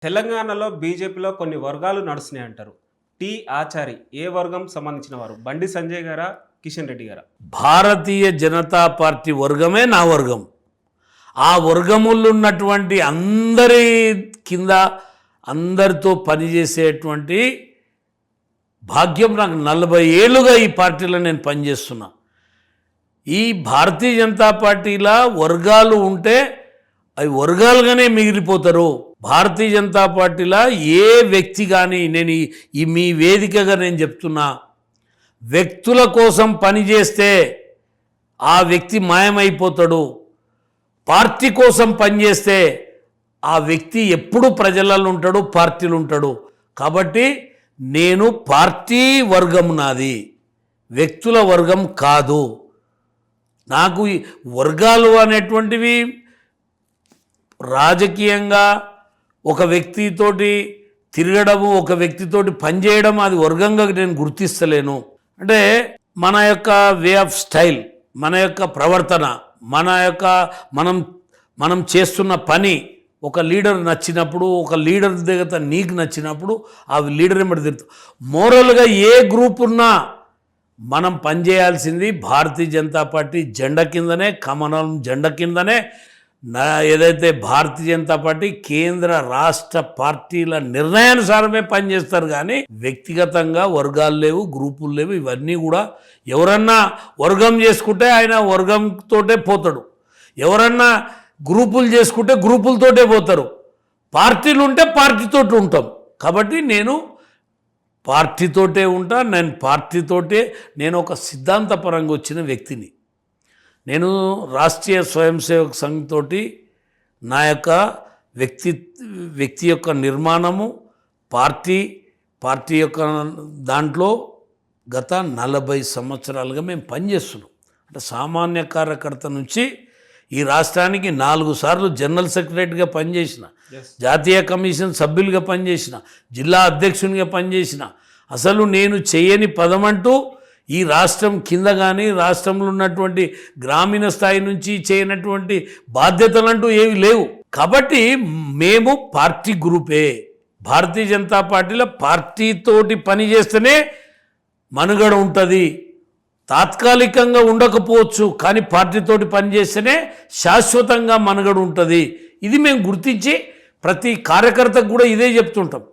తెలంగాణలో బీజేపీలో కొన్ని వర్గాలు నడుస్తున్నాయి అంటారు. టీ ఆచారి ఏ వర్గం సంబంధించిన వారు? బండి సంజయ్ గారా, కిషన్ రెడ్డి గారా? భారతీయ జనతా పార్టీ వర్గమే నా వర్గం. ఆ వర్గములు ఉన్నటువంటి అందరి కింద అందరితో పనిచేసేటువంటి భాగ్యం నాకు 40 ఏళ్ళుగా ఈ పార్టీలో నేను పనిచేస్తున్నా. ఈ భారతీయ జనతా పార్టీలో వర్గాలు ఉంటే అవి వర్గాలుగానే మిగిలిపోతారు. భారతీయ జనతా పార్టీలో ఏ వ్యక్తి కానీ నేను ఈ మీ వేదికగా నేను చెప్తున్నా, వ్యక్తుల కోసం పనిచేస్తే ఆ వ్యక్తి మాయమైపోతాడు. పార్టీ కోసం పనిచేస్తే ఆ వ్యక్తి ఎప్పుడు ప్రజలలో ఉంటాడు, పార్టీలు ఉంటాడు. కాబట్టి నేను పార్టీ వర్గం నాది, వ్యక్తుల వర్గం కాదు. నాకు ఈ వర్గాలు అనేటువంటివి రాజకీయంగా ఒక వ్యక్తితోటి తిరగడము, ఒక వ్యక్తితోటి పనిచేయడం అది వర్గంగా నేను గుర్తిస్తలేను. అంటే మన యొక్క వే ఆఫ్ స్టైల్, మన యొక్క ప్రవర్తన, మనం చేస్తున్న పని ఒక లీడర్ నచ్చినప్పుడు, ఒక లీడర్ దగ్గర నీకు నచ్చినప్పుడు ఆ లీడర్ ఏమిటి తిరుగుతాం. మోరల్గా ఏ గ్రూప్ ఉన్నా మనం పనిచేయాల్సింది భారతీయ జనతా పార్టీ జెండా కిందనే, కమలం జెండా కిందనే. ఏదైతే భారతీయ జనతా పార్టీ కేంద్ర రాష్ట్ర పార్టీల నిర్ణయానుసారమే పనిచేస్తారు. కానీ వ్యక్తిగతంగా వర్గాలు లేవు, గ్రూపులు లేవు. ఇవన్నీ కూడా ఎవరన్నా వర్గం చేసుకుంటే ఆయన వర్గంతోటే పోతాడు, ఎవరన్నా గ్రూపులు చేసుకుంటే గ్రూపులతోటే పోతారు. పార్టీలు ఉంటే పార్టీతోటి ఉంటాం. కాబట్టి నేను పార్టీతోటే ఉంటా. నేను ఒక సిద్ధాంతపరంగా వచ్చిన వ్యక్తిని. నేను రాష్ట్రీయ స్వయం సేవక్ సంఘ్ తోటి నా యొక్క వ్యక్తి యొక్క నిర్మాణము, పార్టీ యొక్క దాంట్లో గత 40 సంవత్సరాలుగా మేము పనిచేస్తున్నాం. అంటే సామాన్య కార్యకర్త నుంచి ఈ రాష్ట్రానికి 4 సార్లు జనరల్ సెక్రటరీగా పనిచేసిన, జాతీయ కమిషన్ సభ్యులుగా పనిచేసిన, జిల్లా అధ్యక్షునిగా పనిచేసిన. అసలు నేను చేయని పదమంటూ ఈ రాష్ట్రం కింద కానీ రాష్ట్రంలో ఉన్నటువంటి గ్రామీణ స్థాయి నుంచి చేయనటువంటి బాధ్యతలంటూ ఏవి లేవు. కాబట్టి మేము పార్టీ గ్రూపే. భారతీయ జనతా పార్టీలో పార్టీతోటి పనిచేస్తేనే మనుగడ ఉంటుంది. తాత్కాలికంగా ఉండకపోవచ్చు, కానీ పార్టీతోటి పనిచేస్తేనే శాశ్వతంగా మనుగడ ఉంటుంది. ఇది మేము గుర్తించి ప్రతి కార్యకర్తకు కూడా ఇదే చెప్తుంటాం.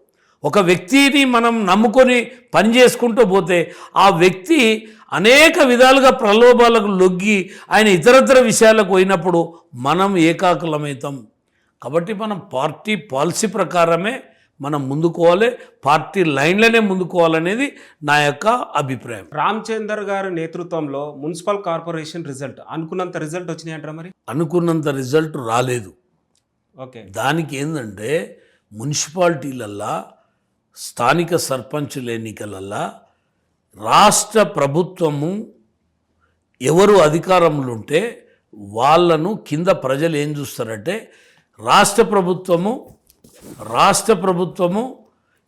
ఒక వ్యక్తిని మనం నమ్ముకొని పని చేసుకుంటూ పోతే ఆ వ్యక్తి అనేక విధాలుగా ప్రలోభాలకు లొగ్గి ఆయన ఇతరత్ర విషయాలకు పోయినప్పుడు మనం ఏకాకులమవుతాం. కాబట్టి మనం పార్టీ పాలసీ ప్రకారమే మనం ముందుకోవాలి, పార్టీ లైన్లనే ముందుకోవాలనేది నా యొక్క అభిప్రాయం. రామచందర్ గారి నేతృత్వంలో మున్సిపల్ కార్పొరేషన్ రిజల్ట్ అనుకున్నంత రిజల్ట్ వచ్చినాయంటారా? మరి అనుకున్నంత రిజల్ట్ రాలేదు. ఓకే, దానికి ఏంటంటే మున్సిపాలిటీలల్లా, స్థానిక సర్పంచుల ఎన్నికలల్లా రాష్ట్ర ప్రభుత్వము ఎవరు అధికారంలో ఉంటే వాళ్ళను కింద ప్రజలు ఏం చూస్తారంటే, రాష్ట్ర ప్రభుత్వము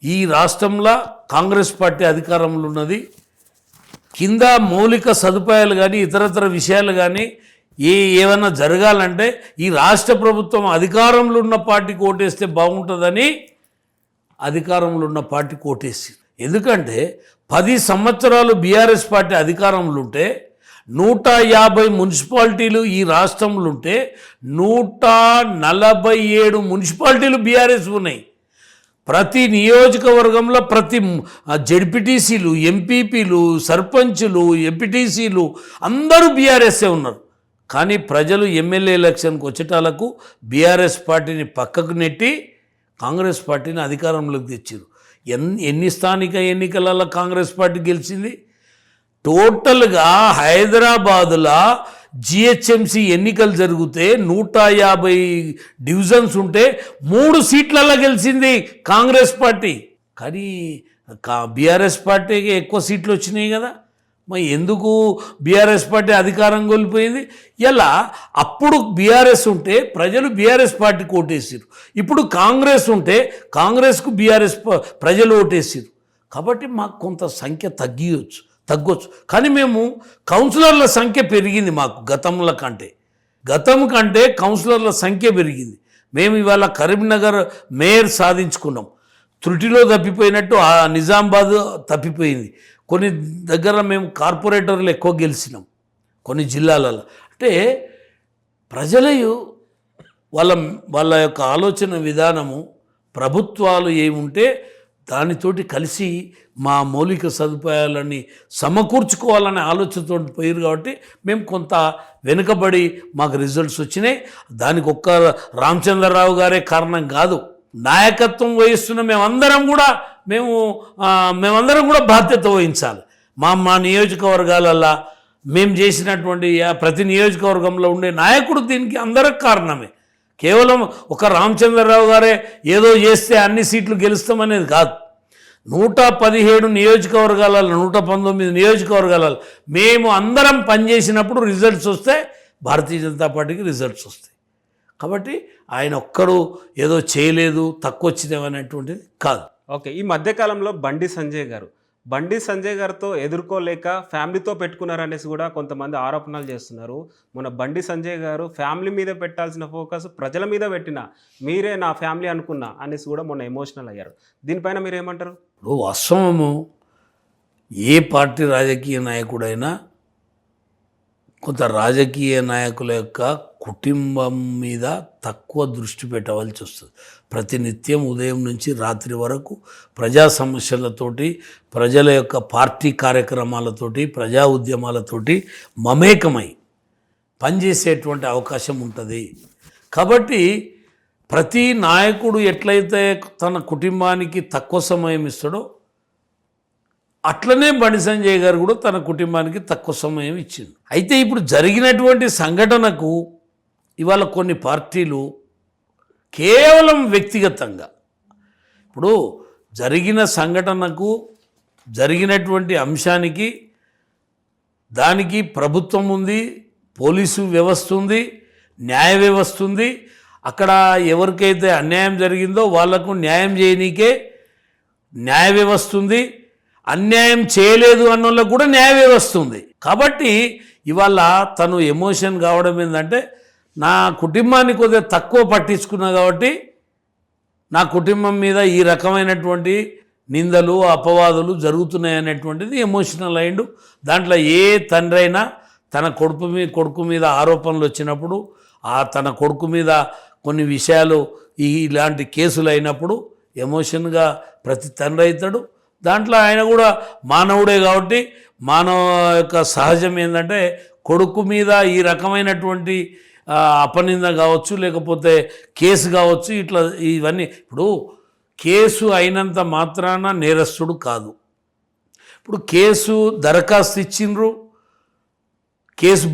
ఈ రాష్ట్రంలో కాంగ్రెస్ పార్టీ అధికారంలో ఉన్నది. కింద మౌలిక సదుపాయాలు కానీ ఇతరతర విషయాలు కానీ ఏమైనా జరగాలంటే ఈ రాష్ట్ర ప్రభుత్వం అధికారంలో ఉన్న పార్టీకి ఓటేస్తే బాగుంటుందని అధికారంలో ఉన్న పార్టీకి ఓటేసి. ఎందుకంటే 10 సంవత్సరాలు బీఆర్ఎస్ పార్టీ అధికారంలో ఉంటే 150 మున్సిపాలిటీలు ఈ రాష్ట్రంలో ఉంటే 147 మున్సిపాలిటీలు బీఆర్ఎస్ ఉన్నాయి. ప్రతి నియోజకవర్గంలో ప్రతి జెడ్పీటీసీలు, ఎంపీపీలు, సర్పంచులు, ఎంపీటీసీలు అందరూ బీఆర్ఎస్ఏ ఉన్నారు. కానీ ప్రజలు ఎమ్మెల్యే ఎలక్షన్కి వచ్చేటాలకు బీఆర్ఎస్ పార్టీని పక్కకు నెట్టి కాంగ్రెస్ పార్టీని అధికారంలోకి తెచ్చారు. ఎన్ని స్థానిక ఎన్నికలలో కాంగ్రెస్ పార్టీ గెలిచింది? టోటల్గా హైదరాబాదులో జిహెచ్ఎంసీ ఎన్నికలు జరిగితే 150 డివిజన్స్ ఉంటే 3 సీట్లలో గెలిచింది కాంగ్రెస్ పార్టీ. కానీ బీఆర్ఎస్ పార్టీకి ఎక్కువ సీట్లు వచ్చినాయి కదా. మరి ఎందుకు బీఆర్ఎస్ పార్టీ అధికారం కోల్పోయింది? ఇలా అప్పుడు బీఆర్ఎస్ ఉంటే ప్రజలు బీఆర్ఎస్ పార్టీకి ఓటేసారు. ఇప్పుడు కాంగ్రెస్ ఉంటే కాంగ్రెస్కు బీఆర్ఎస్ ప్రజలు ఓటేసారు. కాబట్టి మాకు కొంత సంఖ్య తగ్గొచ్చు. కానీ మేము కౌన్సిలర్ల సంఖ్య పెరిగింది. మాకు గతం కంటే కౌన్సిలర్ల సంఖ్య పెరిగింది. మేము ఇవాళ కరీంనగర్ మేయర్ సాధించుకున్నాం. త్రుటిలో తప్పిపోయినట్టు ఆ నిజామాబాద్ తప్పిపోయింది. కొన్ని దగ్గర మేము కార్పొరేటర్లు ఎక్కువ గెలిచినాం కొన్ని జిల్లాలలో. అంటే ప్రజలు వాళ్ళ యొక్క ఆలోచన విధానము ప్రభుత్వాలు ఏముంటే దానితోటి కలిసి మా మౌలిక సదుపాయాలని సమకూర్చుకోవాలనే ఆలోచనతో పోయారు కాబట్టి మేము కొంత వెనుకబడి మాకు రిజల్ట్స్ వచ్చినాయి. దానికి ఒక్క రామచంద్రరావు గారే కారణం కాదు, నాయకత్వం వహిస్తున్న మేమందరం కూడా బాధ్యత వహించాలి. మా నియోజకవర్గాలల్లో మేము చేసినటువంటి ప్రతి నియోజకవర్గంలో ఉండే నాయకుడు దీనికి అందరికి కారణమే. కేవలం ఒక రామచంద్రరావు గారే ఏదో చేస్తే అన్ని సీట్లు గెలుస్తామనేది కాదు. 117 నియోజకవర్గాలలో 119 నియోజకవర్గాలలో మేము అందరం పనిచేసినప్పుడు రిజల్ట్స్ వస్తే భారతీయ జనతా పార్టీకి రిజల్ట్స్ వస్తాయి. కాబట్టి ఆయన ఒక్కడు ఏదో చేయలేదు తక్కువ వచ్చినవనేటువంటిది కాదు. ఓకే, ఈ మధ్యకాలంలో బండి సంజయ్ గారితో ఎదుర్కోలేక ఫ్యామిలీతో పెట్టుకున్నారనేసి కూడా కొంతమంది ఆరోపణలు చేస్తున్నారు. మన బండి సంజయ్ గారు ఫ్యామిలీ మీద పెట్టాల్సిన ఫోకస్ ప్రజల మీద పెట్టిన మీరే నా ఫ్యామిలీ అనుకున్నా అనేసి కూడా మొన్న ఎమోషనల్ అయ్యారు. దీనిపైన మీరు ఏమంటారు? ఇప్పుడు వాస్తవము ఏ పార్టీ రాజకీయ నాయకుడైనా కొంత రాజకీయ నాయకుల యొక్క కుటుంబం మీద తక్కువ దృష్టి పెట్టవలసి వస్తుంది. ప్రతినిత్యం ఉదయం నుంచి రాత్రి వరకు ప్రజా సమస్యలతోటి, ప్రజల యొక్క పార్టీ కార్యక్రమాలతోటి, ప్రజా ఉద్యమాలతోటి మమేకమై పనిచేసేటువంటి అవకాశం ఉంటుంది. కాబట్టి ప్రతి నాయకుడు ఎట్లయితే తన కుటుంబానికి తక్కువ సమయం ఇస్తాడో అట్లనే బండి సంజయ్ గారు కూడా తన కుటుంబానికి తక్కువ సమయం ఇచ్చింది. అయితే ఇప్పుడు జరిగినటువంటి సంఘటనకు ఇవాళ కొన్ని పార్టీలు కేవలం వ్యక్తిగతంగా, ఇప్పుడు జరిగిన సంఘటనకు జరిగినటువంటి అంశానికి దానికి ప్రభుత్వం ఉంది, పోలీసు వ్యవస్థ ఉంది, న్యాయ వ్యవస్థ ఉంది. అక్కడ ఎవరికైతే అన్యాయం జరిగిందో వాళ్లకు న్యాయం చేయనీకే న్యాయ వ్యవస్థ ఉంది. అన్యాయం చేయలేదు అన్నోళ్ళకు కూడా న్యాయ వ్యవస్థ ఉంది. కాబట్టి ఇవాళ తను ఎమోషన్ కావడం ఏంటంటే నా కుటుంబాన్ని కొద్దిగా తక్కువ పట్టించుకున్నా కాబట్టి నా కుటుంబం మీద ఈ రకమైనటువంటి నిందలు అపవాదులు జరుగుతున్నాయి అనేటువంటిది ఎమోషనల్ అయిండు. దాంట్లో ఏ తండ్రి అయినా తన కొడుకు మీద ఆరోపణలు వచ్చినప్పుడు తన కొడుకు మీద కొన్ని విషయాలు ఇలాంటి కేసులు అయినప్పుడు ఎమోషన్గా ప్రతి తండ్రి అవుతాడు. దాంట్లో ఆయన కూడా మానవుడే కాబట్టి మానవ యొక్క సహజం ఏంటంటే కొడుకు మీద ఈ రకమైనటువంటి అపనింద కావచ్చు, లేకపోతే కేసు కావచ్చు, ఇట్లా ఇవన్నీ. ఇప్పుడు కేసు అయినంత మాత్రాన నేరస్తుడు కాదు. ఇప్పుడు కేసు దరఖాస్తు ఇచ్చిండ్రు, కేసు